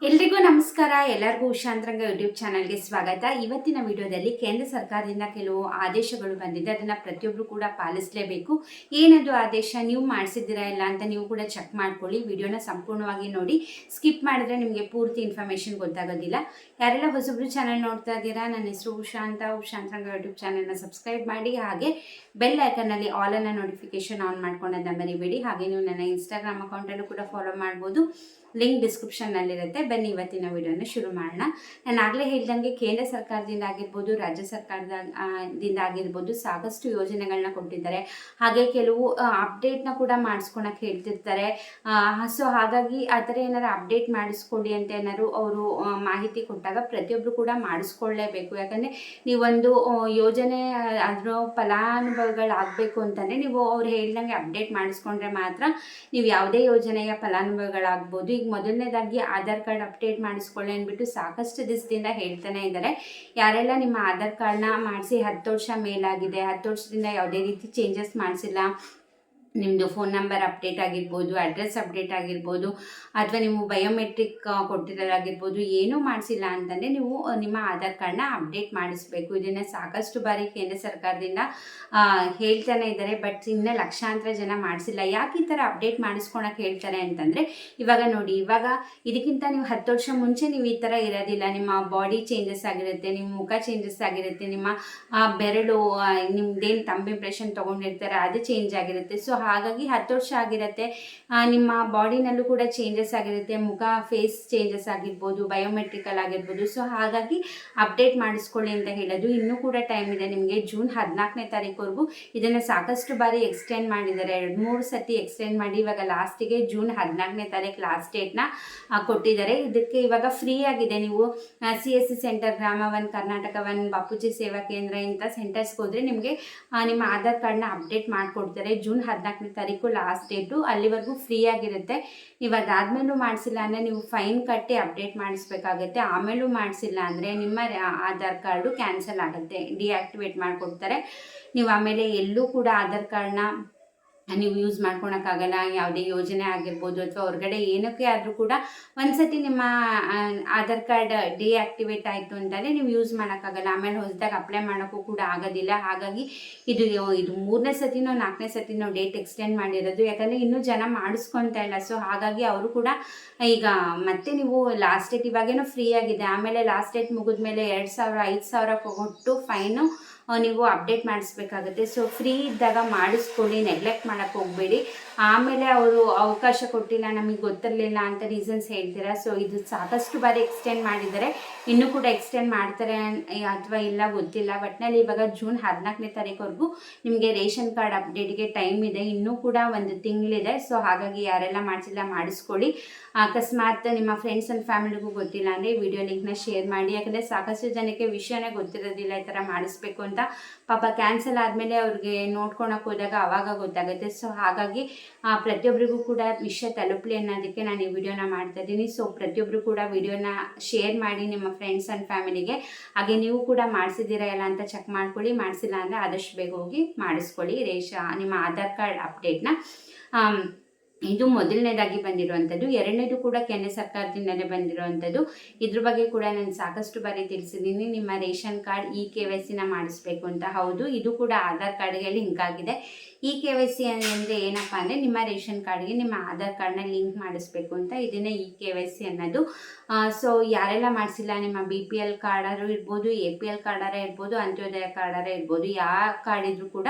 ಎಲ್ರಿಗೂ ನಮಸ್ಕಾರ. ಎಲ್ಲರಿಗೂ ಉಷಾಂತರಂಗ ಯೂಟ್ಯೂಬ್ ಚಾನಲ್ಗೆ ಸ್ವಾಗತ. ಇವತ್ತಿನ ವಿಡಿಯೋದಲ್ಲಿ ಕೇಂದ್ರ ಸರ್ಕಾರದಿಂದ ಕೆಲವು ಆದೇಶಗಳು ಬಂದಿದೆ. ಅದನ್ನು ಪ್ರತಿಯೊಬ್ಬರು ಕೂಡ ಪಾಲಿಸಲೇಬೇಕು. ಏನದು ಆದೇಶ, ನೀವು ಮಾಡಿಸಿದ್ದೀರಾ ಇಲ್ಲ ಅಂತ ನೀವು ಕೂಡ ಚೆಕ್ ಮಾಡ್ಕೊಳ್ಳಿ. ವಿಡಿಯೋನ ಸಂಪೂರ್ಣವಾಗಿ ನೋಡಿ. ಸ್ಕಿಪ್ ಮಾಡಿದ್ರೆ ನಿಮಗೆ ಪೂರ್ತಿ ಇನ್ಫಾರ್ಮೇಷನ್ ಗೊತ್ತಾಗೋದಿಲ್ಲ. ಯಾರೆಲ್ಲ ಹೊಸಬ್ರು ಚಾನಲ್ ನೋಡ್ತಾ ಇದ್ದೀರಾ, ನನ್ನ ಹೆಸರು ಉಷಾಂತರಂಗ ಯೂಟ್ಯೂಬ್ ಚಾನಲ್ನ ಸಬ್ಸ್ಕ್ರೈಬ್ ಮಾಡಿ. ಹಾಗೆ ಬೆಲ್ ಐಕನ್ನಲ್ಲಿ ಆಲ್ ಅನ್ನ ನೋಟಿಫಿಕೇಶನ್ ಆನ್ ಮಾಡ್ಕೊಂಡನ್ನ ಮರಿಬೇಡಿ. ಹಾಗೆ ನೀವು ನನ್ನ ಇನ್ಸ್ಟಾಗ್ರಾಮ್ ಅಕೌಂಟಲ್ಲೂ ಕೂಡ ಫಾಲೋ ಮಾಡ್ಬೋದು. ಲಿಂಕ್ ಡಿಸ್ಕ್ರಿಪ್ಷನ್ನಲ್ಲಿರುತ್ತೆ. ಬನ್ನಿ ಇವತ್ತಿನ ವಿಡಿಯೋನ ಶುರು ಮಾಡೋಣ. ನಾನು ಆಗಲೇ ಹೇಳ್ದಂಗೆ ಕೇಂದ್ರ ಸರ್ಕಾರದಿಂದ ಆಗಿರ್ಬೋದು, ರಾಜ್ಯ ಸರ್ಕಾರದಿಂದ ಆಗಿರ್ಬೋದು ಸಾಕಷ್ಟು ಯೋಜನೆಗಳನ್ನ ಕೊಟ್ಟಿದ್ದಾರೆ. ಹಾಗೆ ಕೆಲವು ಅಪ್ಡೇಟ್ನ ಕೂಡ ಮಾಡಿಸ್ಕೊಳಕ್ಕೆ ಹೇಳ್ತಿರ್ತಾರೆ. ಸೊ ಹಾಗಾಗಿ ಆ ಥರ ಏನಾರು ಅಪ್ಡೇಟ್ ಮಾಡಿಸ್ಕೊಳ್ಳಿ ಅಂತ ಏನಾದ್ರು ಅವರು ಮಾಹಿತಿ ಕೊಟ್ಟಾಗ ಪ್ರತಿಯೊಬ್ಬರು ಕೂಡ ಮಾಡಿಸ್ಕೊಳ್ಳೇಬೇಕು. ಯಾಕಂದರೆ ನೀವೊಂದು ಯೋಜನೆ ಅದರ ಫಲಾನುಭವಿಗಳಾಗಬೇಕು ಅಂತಂದರೆ ನೀವು ಅವ್ರು ಹೇಳ್ದಂಗೆ ಅಪ್ಡೇಟ್ ಮಾಡಿಸ್ಕೊಂಡ್ರೆ ಮಾತ್ರ ನೀವು ಯಾವುದೇ ಯೋಜನೆಯ ಫಲಾನುಭವಿಗಳಾಗ್ಬೋದು. ಈಗ ಮೊದಲನೇದಾಗಿ ಆಧಾರ್ ಕಾರ್ಡ್ ಅಪ್ಡೇಟ್ ಮಾಡಿಸ್ಕೊಳ್ಳಿ ಅಂದ್ಬಿಟ್ಟು ಸಾಕಷ್ಟು ದಿವಸದಿಂದ ಹೇಳ್ತಾನೆ ಇದ್ದಾರೆ. ಯಾರೆಲ್ಲ ನಿಮ್ಮ ಆಧಾರ್ ಕಾರ್ಡ್ನ ಮಾಡಿಸಿ 10 ವರ್ಷ ಮೇಲಾಗಿದೆ, 10 ವರ್ಷದಿಂದ ಯಾವುದೇ ರೀತಿ ಚೇಂಜಸ್ ಮಾಡಿಸಿಲ್ಲ, ನಿಮ್ಮದು ಫೋನ್ ನಂಬರ್ ಅಪ್ಡೇಟ್ ಆಗಿರ್ಬೋದು, ಅಡ್ರೆಸ್ ಅಪ್ಡೇಟ್ ಆಗಿರ್ಬೋದು, ಅಥವಾ ನೀವು ಬಯೋಮೆಟ್ರಿಕ್ ಕೊಟ್ಟಿರೋದಾಗಿರ್ಬೋದು, ಏನೂ ಮಾಡಿಸಿಲ್ಲ ಅಂತಂದರೆ ನೀವು ನಿಮ್ಮ ಆಧಾರ್ ಕಾರ್ಡ್ನ ಅಪ್ಡೇಟ್ ಮಾಡಿಸ್ಬೇಕು. ಇದನ್ನು ಸಾಕಷ್ಟು ಬಾರಿ ಕೇಂದ್ರ ಸರ್ಕಾರದಿಂದ ಹೇಳ್ತಾನೆ ಇದ್ದಾರೆ. ಬಟ್ ಇನ್ನೂ ಲಕ್ಷಾಂತರ ಜನ ಮಾಡಿಸಿಲ್ಲ. ಯಾಕೆ ಈ ಥರ ಅಪ್ಡೇಟ್ ಮಾಡಿಸ್ಕೊಳಕ್ಕೆ ಹೇಳ್ತಾರೆ ಅಂತಂದರೆ, ಇವಾಗ ನೋಡಿ, ಇವಾಗ ಇದಕ್ಕಿಂತ ನೀವು 10 ವರ್ಷ ಮುಂಚೆ ನೀವು ಈ ಥರ ಇರೋದಿಲ್ಲ. ನಿಮ್ಮ ಬಾಡಿ ಚೇಂಜಸ್ ಆಗಿರುತ್ತೆ, ನಿಮ್ಮ ಮುಖ ಚೇಂಜಸ್ ಆಗಿರುತ್ತೆ, ನಿಮ್ಮ ಬೆರಳು, ನಿಮ್ದೇನು ತಂಬ್ ಇಂಪ್ರೆಷನ್ ತೊಗೊಂಡಿರ್ತಾರೆ ಅದು ಚೇಂಜ್ ಆಗಿರುತ್ತೆ. ಸೊ ಹಾಗಾಗಿ 10 ವರ್ಷ ಆಗಿರುತ್ತೆ. ನಿಮ್ಮ ಬಾಡಿನಲ್ಲೂ ಕೂಡ ಚೇಂಜಸ್ ಆಗಿರುತ್ತೆ, ಮುಖ ಫೇಸ್ ಚೇಂಜಸ್ ಆಗಿರ್ಬೋದು, ಬಯೋಮೆಟ್ರಿಕಲ್ ಆಗಿರ್ಬೋದು. ಸೊ ಹಾಗಾಗಿ ಅಪ್ಡೇಟ್ ಮಾಡಿಸ್ಕೊಳ್ಳಿ ಅಂತ ಹೇಳೋದು. ಇನ್ನೂ ಕೂಡ ಟೈಮ್ ಇದೆ ನಿಮಗೆ. ಜೂನ್ 14ನೇ ತಾರೀಕುವರೆಗೂ ಇದನ್ನು ಸಾಕಷ್ಟು ಬಾರಿ ಎಕ್ಸ್ಟೆಂಡ್ ಮಾಡಿದ್ದಾರೆ. 2-3 ಸತಿ ಎಕ್ಸ್ಟೆಂಡ್ ಮಾಡಿ ಇವಾಗ ಲಾಸ್ಟಿಗೆ ಜೂನ್ 14ನೇ ತಾರೀಕು ಲಾಸ್ಟ್ ಡೇಟ್ನ ಕೊಟ್ಟಿದ್ದಾರೆ. ಇದಕ್ಕೆ ಇವಾಗ ಫ್ರೀ ಆಗಿದೆ. ನೀವು CSC ಸೆಂಟರ್, ಗ್ರಾಮ 1, ಕರ್ನಾಟಕ 1, ಬಾಪೂಜಿ ಸೇವಾ ಕೇಂದ್ರ ಇಂಥ ಸೆಂಟರ್ಸ್ಗೆ ಹೋದರೆ ನಿಮಗೆ ನಿಮ್ಮ ಆಧಾರ್ ಕಾರ್ಡ್ನ ಅಪ್ಡೇಟ್ ಮಾಡಿಕೊಡ್ತಾರೆ. ಜೂನ್ 14ನೇ ತಾರೀಕು ಲಾಸ್ಟ್ ಡೇಟು. ಅಲ್ಲಿವರೆಗೂ ಫ್ರೀ ಆಗಿರುತ್ತೆ. ನೀವು ಅದಾದ್ಮೇಲೂ ಮಾಡಿಸಿಲ್ಲ ಅಂದರೆ ನೀವು ಫೈನ್ ಕಟ್ಟಿ ಅಪ್ಡೇಟ್ ಮಾಡಿಸ್ಬೇಕಾಗತ್ತೆ. ಆಮೇಲೂ ಮಾಡಿಸಿಲ್ಲ ಅಂದರೆ ನಿಮ್ಮ ಆಧಾರ್ ಕಾರ್ಡು ಕ್ಯಾನ್ಸಲ್ ಆಗುತ್ತೆ, ಡಿಆಕ್ಟಿವೇಟ್ ಮಾಡಿಕೊಡ್ತಾರೆ. ನೀವು ಆಮೇಲೆ ಎಲ್ಲೂ ಕೂಡ ಆಧಾರ್ ಕಾರ್ಡ್ನ ನೀವು ಯೂಸ್ ಮಾಡ್ಕೊಳಕ್ಕಾಗಲ್ಲ. ಯಾವುದೇ ಯೋಜನೆ ಆಗಿರ್ಬೋದು ಅಥವಾ ಹೊರಗಡೆ ಏನಕ್ಕೆ ಆದರೂ ಕೂಡ ಒಂದ್ಸತಿ ನಿಮ್ಮ ಆಧಾರ್ ಕಾರ್ಡ್ ಡಿಆಕ್ಟಿವೇಟ್ ಆಯಿತು ಅಂತಂದರೆ ನೀವು ಯೂಸ್ ಮಾಡೋಕ್ಕಾಗಲ್ಲ. ಆಮೇಲೆ ಹೊಸದಾಗಿ ಅಪ್ಲೈ ಮಾಡೋಕ್ಕೂ ಕೂಡ ಆಗೋದಿಲ್ಲ. ಹಾಗಾಗಿ ಇದು 3ನೇ ಸತಿನೋ 4ನೇ ಸತಿನೋ ಡೇಟ್ ಎಕ್ಸ್ಟೆಂಡ್ ಮಾಡಿರೋದು. ಯಾಕಂದರೆ ಇನ್ನೂ ಜನ ಮಾಡಿಸ್ಕೊತಾ ಇಲ್ಲ. ಸೊ ಹಾಗಾಗಿ ಅವರು ಕೂಡ ಈಗ ಮತ್ತೆ ನೀವು ಲಾಸ್ಟ್ ಡೇಟ್ ಇವಾಗೇನೋ ಫ್ರೀ ಆಗಿದೆ, ಆಮೇಲೆ ಲಾಸ್ಟ್ ಡೇಟ್ ಮುಗಿದ್ಮೇಲೆ 2,000 5,000 ಕೊಟ್ಟು ಫೈನು ನೀವು ಅಪ್ಡೇಟ್ ಮಾಡಿಸ್ಬೇಕಾಗುತ್ತೆ. ಸೊ ಫ್ರೀ ಇದ್ದಾಗ ಮಾಡಿಸ್ಕೊಳ್ಳಿ, ನೆಗ್ಲೆಕ್ಟ್ ಮಾಡೋಕ್ಕೆ ಹೋಗಬೇಡಿ. ಆಮೇಲೆ ಅವರು ಅವಕಾಶ ಕೊಟ್ಟಿಲ್ಲ, ನಮಗೆ ಗೊತ್ತಿರಲಿಲ್ಲ ಅಂತ ರೀಸನ್ಸ್ ಹೇಳ್ತೀರಾ. ಸೊ ಇದು ಸಾಕಷ್ಟು ಬಾರಿ ಎಕ್ಸ್ಟೆಂಡ್ ಮಾಡಿದ್ದಾರೆ, ಇನ್ನೂ ಕೂಡ ಎಕ್ಸ್ಟೆಂಡ್ ಮಾಡ್ತಾರೆ ಅಥವಾ ಇಲ್ಲ ಗೊತ್ತಿಲ್ಲ. ಒಟ್ಟಿನಲ್ಲಿ ಇವಾಗ ಜೂನ್ 14ನೇ ತಾರೀಕುವರೆಗೂ ನಿಮಗೆ ರೇಷನ್ ಕಾರ್ಡ್ ಅಪ್ಡೇಟ್ಗೆ ಟೈಮ್ ಇದೆ. ಇನ್ನೂ ಕೂಡ 1 ತಿಂಗಳಿದೆ. ಸೊ ಹಾಗಾಗಿ ಯಾರೆಲ್ಲ ಮಾಡಿಸಿಲ್ಲ ಮಾಡಿಸ್ಕೊಳ್ಳಿ. ಅಕಸ್ಮಾತ್ ನಿಮ್ಮ ಫ್ರೆಂಡ್ಸ್ ಆ್ಯಂಡ್ ಫ್ಯಾಮಿಲಿಗೂ ಗೊತ್ತಿಲ್ಲ ಅಂದರೆ ಈ ವಿಡಿಯೋ ಲಿಂಕ್ನ ಶೇರ್ ಮಾಡಿ. ಯಾಕಂದರೆ ಸಾಕಷ್ಟು ಜನಕ್ಕೆ ವಿಷಯನೇ ಗೊತ್ತಿರೋದಿಲ್ಲ ಈ ಥರ ಮಾಡಿಸ್ಬೇಕು ಅಂತ. ಪಾಪ ಕ್ಯಾನ್ಸಲ್ ಆದಮೇಲೆ ಅವ್ರಿಗೆ ನೋಡ್ಕೊಳಕ್ಕೆ ಹೋದಾಗ ಆವಾಗ ಗೊತ್ತಾಗುತ್ತೆ. ಸೊ ಹಾಗಾಗಿ ಪ್ರತಿಯೊಬ್ಬರಿಗೂ ಕೂಡ ವಿಷಯ ತಲುಪಲಿ ಅನ್ನೋದಕ್ಕೆ ನಾನು ಈ ವಿಡಿಯೋನ ಮಾಡ್ತಾ ಇದ್ದೀನಿ. ಸೊ ಪ್ರತಿಯೊಬ್ಬರು ಕೂಡ ವಿಡಿಯೋನ ಶೇರ್ ಮಾಡಿ ನಿಮ್ಮ ಫ್ರೆಂಡ್ಸ್ ಆ್ಯಂಡ್ ಫ್ಯಾಮಿಲಿಗೆ. ಹಾಗೆ ನೀವು ಕೂಡ ಮಾಡಿಸಿದ್ದೀರಾ ಇಲ್ಲ ಅಂತ ಚೆಕ್ ಮಾಡ್ಕೊಳ್ಳಿ. ಮಾಡಿಸಿಲ್ಲ ಅಂದರೆ ಆದಷ್ಟು ಬೇಗ ಹೋಗಿ ಮಾಡಿಸ್ಕೊಳ್ಳಿ ನಿಮ್ಮ ಆಧಾರ್ ಕಾರ್ಡ್ ಅಪ್ಡೇಟ್ನ. ಇದು ಮೊದಲನೇದಾಗಿ ಬಂದಿರುವಂಥದ್ದು. ಎರಡನೇದು ಕೂಡ ಕೇಂದ್ರ ಸರ್ಕಾರದಿಂದಲೇ ಬಂದಿರುವಂಥದ್ದು. ಇದ್ರ ಬಗ್ಗೆ ಕೂಡ ನಾನು ಸಾಕಷ್ಟು ಬಾರಿ ತಿಳಿಸಿದ್ದೀನಿ. ನಿಮ್ಮ ರೇಷನ್ ಕಾರ್ಡ್ KYCನ ಮಾಡಿಸ್ಬೇಕು ಅಂತ. ಹೌದು, ಇದು ಕೂಡ ಆಧಾರ್ ಕಾರ್ಡ್ಗೆ ಲಿಂಕ್ ಆಗಿದೆ. KYC ಅಂದರೆ ಏನಪ್ಪ ಅಂದರೆ ನಿಮ್ಮ ರೇಷನ್ ಕಾರ್ಡ್ಗೆ ನಿಮ್ಮ ಆಧಾರ್ ಕಾರ್ಡ್ನ ಲಿಂಕ್ ಮಾಡಿಸ್ಬೇಕು ಅಂತ. ಇದನ್ನೇ KYC ಅನ್ನೋದು. ಸೊ ಯಾರೆಲ್ಲ ಮಾಡಿಸಿಲ್ಲ, ನಿಮ್ಮ BPL ಕಾರ್ಡಾರು ಇರ್ಬೋದು, APL ಕಾರ್ಡಾರ ಇರ್ಬೋದು, ಅಂತ್ಯೋದಯ ಕಾರ್ಡಾರ ಇರ್ಬೋದು, ಯಾವ ಕಾರ್ಡ್ ಇದ್ರೂ ಕೂಡ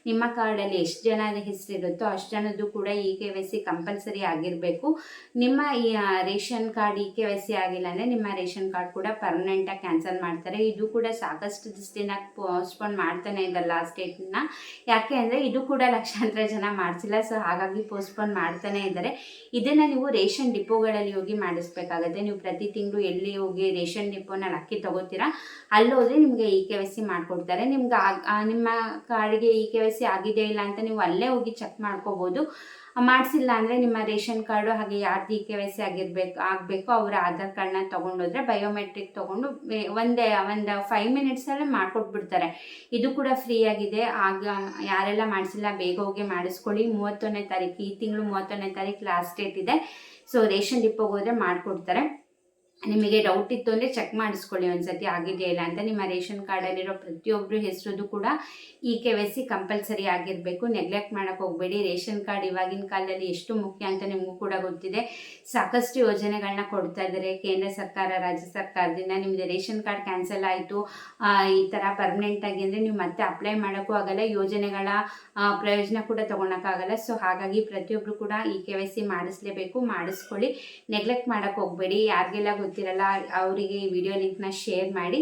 ನಿಮ್ಮ ಕಾರ್ಡಲ್ಲಿ ಎಷ್ಟು ಜನದ ಹೆಸರಿರುತ್ತೋ ಅಷ್ಟು ಜನದ್ದು ಕೂಡ KYC ಕಂಪಲ್ಸರಿ ಆಗಿರಬೇಕು. ನಿಮ್ಮ ಈ ರೇಷನ್ ಕಾರ್ಡ್ KYC ಆಗಿಲ್ಲ ಅಂದರೆ ನಿಮ್ಮ ರೇಷನ್ ಕಾರ್ಡ್ ಕೂಡ ಪರ್ಮನೆಂಟಾಗಿ ಕ್ಯಾನ್ಸಲ್ ಮಾಡ್ತಾರೆ. ಇದು ಕೂಡ ಸಾಕಷ್ಟು ದಿವಸದಿಂದ ಪೋಸ್ಟ್ಪೋನ್ ಮಾಡ್ತಾನೆ ಇದ್ದಾರೆ ಲಾಸ್ಟ್ ಡೇಟ್ನ. ಯಾಕೆ ಅಂದರೆ ಇದು ಕೂಡ ಲಕ್ಷಾಂತರ ಜನ ಮಾಡಿಸಿಲ್ಲ. ಸೊ ಹಾಗಾಗಿ ಪೋಸ್ಟ್ಪೋನ್ ಮಾಡ್ತಾನೆ ಇದ್ದಾರೆ. ಇದನ್ನು ನೀವು ರೇಷನ್ ಡಿಪೋಗಳಲ್ಲಿ ಹೋಗಿ ಮಾಡಿಸ್ಬೇಕಾಗತ್ತೆ. ನೀವು ಪ್ರತಿ ತಿಂಗಳು ಎಲ್ಲಿ ಹೋಗಿ ರೇಷನ್ ಡಿಪೋನಲ್ಲಿ ಅಕ್ಕಿ ತಗೋತೀರಾ ಅಲ್ಲಿ ಹೋದರೆ ನಿಮಗೆ KYC ಮಾಡಿಕೊಡ್ತಾರೆ. ನಿಮ್ಗೆ ನಿಮ್ಮ ಕಾರ್ಡ್ಗೆ KYC ಆಗಿದೆ ಇಲ್ಲ ಅಂತ ನೀವು ಅಲ್ಲೇ ಹೋಗಿ ಚೆಕ್ ಮಾಡ್ಕೋಬೋದು. ಮಾಡಿಸಿಲ್ಲ ಅಂದರೆ ನಿಮ್ಮ ರೇಷನ್ ಕಾರ್ಡು ಹಾಗೆ ಯಾರ್ದು KYC ಆಗಬೇಕು ಅವರ ಆಧಾರ್ ಕಾರ್ಡ್ನ ತೊಗೊಂಡೋದ್ರೆ ಬಯೋಮೆಟ್ರಿಕ್ ತೊಗೊಂಡು ಒಂದು 5 ಮಿನಿಟ್ಸಲ್ಲೇ ಮಾಡಿಕೊಟ್ಬಿಡ್ತಾರೆ. ಇದು ಕೂಡ ಫ್ರೀ ಆಗಿದೆ. ಆಗ ಯಾರೆಲ್ಲ ಮಾಡಿಸಿಲ್ಲ ಬೇಗ ಹೋಗಿ ಮಾಡಿಸ್ಕೊಳ್ಳಿ. 31ನೇ ತಾರೀಕು, ಈ ತಿಂಗಳು 31ನೇ ತಾರೀಕು ಲಾಸ್ಟ್ ಡೇಟ್ ಇದೆ. ಸೊ ರೇಷನ್ ಡಿಪೋಗೆ ಹೋದರೆ ಮಾಡಿಕೊಡ್ತಾರೆ. ನಿಮಗೆ ಡೌಟ್ ಇತ್ತು ಅಂದರೆ ಚೆಕ್ ಮಾಡಿಸ್ಕೊಳ್ಳಿ ಒಂದ್ಸತಿ ಆಗಿದೆಯಾ ಇಲ್ಲ ಅಂತ. ನಿಮ್ಮ ರೇಷನ್ ಕಾರ್ಡಲ್ಲಿರೋ ಪ್ರತಿಯೊಬ್ಬರು ಹೆಸರು ಕೂಡ KYC ಕಂಪಲ್ಸರಿ ಆಗಿರಬೇಕು. ನೆಗ್ಲೆಕ್ಟ್ ಮಾಡೋಕ್ಕೆ ಹೋಗಬೇಡಿ. ರೇಷನ್ ಕಾರ್ಡ್ ಇವಾಗಿನ ಕಾಲದಲ್ಲಿ ಎಷ್ಟು ಮುಖ್ಯ ಅಂತ ನಿಮಗೂ ಕೂಡ ಗೊತ್ತಿದೆ. ಸಾಕಷ್ಟು ಯೋಜನೆಗಳನ್ನ ಕೊಡ್ತಾ ಇದ್ದಾರೆ ಕೇಂದ್ರ ಸರ್ಕಾರ, ರಾಜ್ಯ ಸರ್ಕಾರದಿಂದ. ನಿಮ್ಮದು ರೇಷನ್ ಕಾರ್ಡ್ ಕ್ಯಾನ್ಸಲ್ ಆಯಿತು ಈ ಥರ ಪರ್ಮನೆಂಟಾಗಿ ಅಂದರೆ ನೀವು ಮತ್ತೆ ಅಪ್ಲೈ ಮಾಡೋಕ್ಕೂ ಆಗಲ್ಲ, ಯೋಜನೆಗಳ ಪ್ರಯೋಜನ ಕೂಡ ತೊಗೊಳಕ್ಕಾಗಲ್ಲ. ಸೊ ಹಾಗಾಗಿ ಪ್ರತಿಯೊಬ್ಬರು ಕೂಡ KYC ಮಾಡಿಸ್ಲೇಬೇಕು, ಮಾಡಿಸ್ಕೊಳ್ಳಿ. ನೆಗ್ಲೆಕ್ಟ್ ಮಾಡೋಕ್ಕೆ ಹೋಗಬೇಡಿ. ಯಾರಿಗೆಲ್ಲ ಗೊತ್ತಿರಲ್ಲ ಅವರಿಗೆ ಈ ವಿಡಿಯೋ ಲಿಂಕ್ನ ಶೇರ್ ಮಾಡಿ.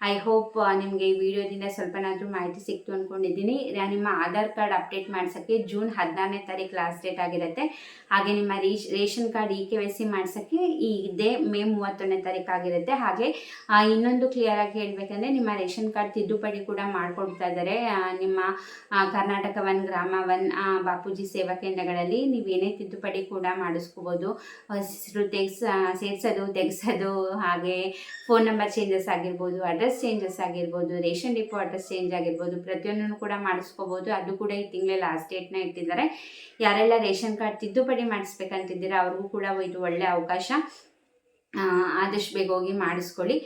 ಐ ಹೋಪ್ ನಿಮಗೆ ಈ ವಿಡಿಯೋದಿಂದ ಸ್ವಲ್ಪನಾದರೂ ಮಾಹಿತಿ ಸಿಕ್ತು ಅಂದ್ಕೊಂಡಿದ್ದೀನಿ. ನಿಮ್ಮ ಆಧಾರ್ ಕಾರ್ಡ್ ಅಪ್ಡೇಟ್ ಮಾಡ್ಸೋಕ್ಕೆ ಜೂನ್ 16ನೇ ತಾರೀಕು ಲಾಸ್ಟ್ ಡೇಟ್ ಆಗಿರುತ್ತೆ. ಹಾಗೆ ನಿಮ್ಮ ರೇಷನ್ ಕಾರ್ಡ್ KYC ಮಾಡ್ಸೋಕ್ಕೆ ಇದೇ ಮೇ 31ನೇ ತಾರೀಕು ಆಗಿರುತ್ತೆ. ಹಾಗೆ ಇನ್ನೊಂದು ಕ್ಲಿಯರಾಗಿ ಹೇಳಬೇಕಂದ್ರೆ ನಿಮ್ಮ ರೇಷನ್ ಕಾರ್ಡ್ ತಿದ್ದುಪಡಿ ಕೂಡ ಮಾಡಿಕೊಡ್ತಾ ಇದ್ದಾರೆ. ನಿಮ್ಮ ಕರ್ನಾಟಕ 1, ಗ್ರಾಮ 1, ಬಾಪೂಜಿ ಸೇವಾ ಕೇಂದ್ರಗಳಲ್ಲಿ ನೀವೇನೇ ತಿದ್ದುಪಡಿ ಕೂಡ ಮಾಡಿಸ್ಕೋಬೋದು. ಹೆಸರು ಸೇರಿಸೋದು, ತೆಗೆಸೋದು, ಹಾಗೆ ಫೋನ್ ನಂಬರ್ ಚೇಂಜಸ್ ಆಗಿರ್ಬೋದು, ಅಡ್ರೆಸ್ ಚೇಂಜಸ್ ಆಗಿರ್ಬೋದು, ರೇಷನ್ ಡಿಪೋ ಅಡ್ರೆಸ್ ಚೇಂಜ್ ಆಗಿರ್ಬೋದು, ಪ್ರತಿಯೊಂದನ್ನು ಕೂಡ ಮಾಡಿಸ್ಕೋಬೋದು. ಅದು ಕೂಡ ಈ ತಿಂಗಳೇ ಲಾಸ್ಟ್ ಡೇಟ್ನ ಇಟ್ಟಿದ್ದಾರೆ. ಯಾರೆಲ್ಲ ರೇಷನ್ ಕಾರ್ಡ್ ತಿದ್ದುಪಡಿ ಮಾಡಿಸ್ಬೇಕಂತಿದ್ದೀರಾ ಅವ್ರಿಗೂ ಕೂಡ ಇದು ಒಳ್ಳೆ ಅವಕಾಶ. ಆದಷ್ಟು ಬೇಗ ಹೋಗಿ ಮಾಡಿಸ್ಕೊಳ್ಳಿ.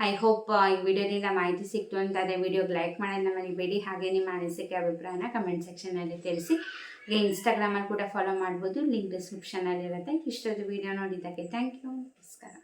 ಐ ಹೋಪ್ ಈ ವಿಡಿಯೋದಿಂದ ಮಾಹಿತಿ ಸಿಕ್ತು ಅಂತಾದರೆ ವಿಡಿಯೋಗೆ ಲೈಕ್ ಮಾಡೋದನ್ನ ಮರಿಬೇಡಿ. ಹಾಗೆ ನಿಮ್ಮ ಅನಿಸಿಕೆ ಅಭಿಪ್ರಾಯನ ಕಮೆಂಟ್ ಸೆಕ್ಷನಲ್ಲಿ ತಿಳಿಸಿ. ಹಾಗೆ ಇನ್ಸ್ಟಾಗ್ರಾಮಲ್ಲಿ ಕೂಡ ಫಾಲೋ ಮಾಡ್ಬೋದು, ಲಿಂಕ್ ಡಿಸ್ಕ್ರಿಪ್ಷನಲ್ಲಿರುತ್ತೆ. ಇಷ್ಟೊಂದು ವಿಡಿಯೋ ನೋಡಿದ್ದಕ್ಕೆ ಥ್ಯಾಂಕ್ ಯು. ನಮಸ್ಕಾರ.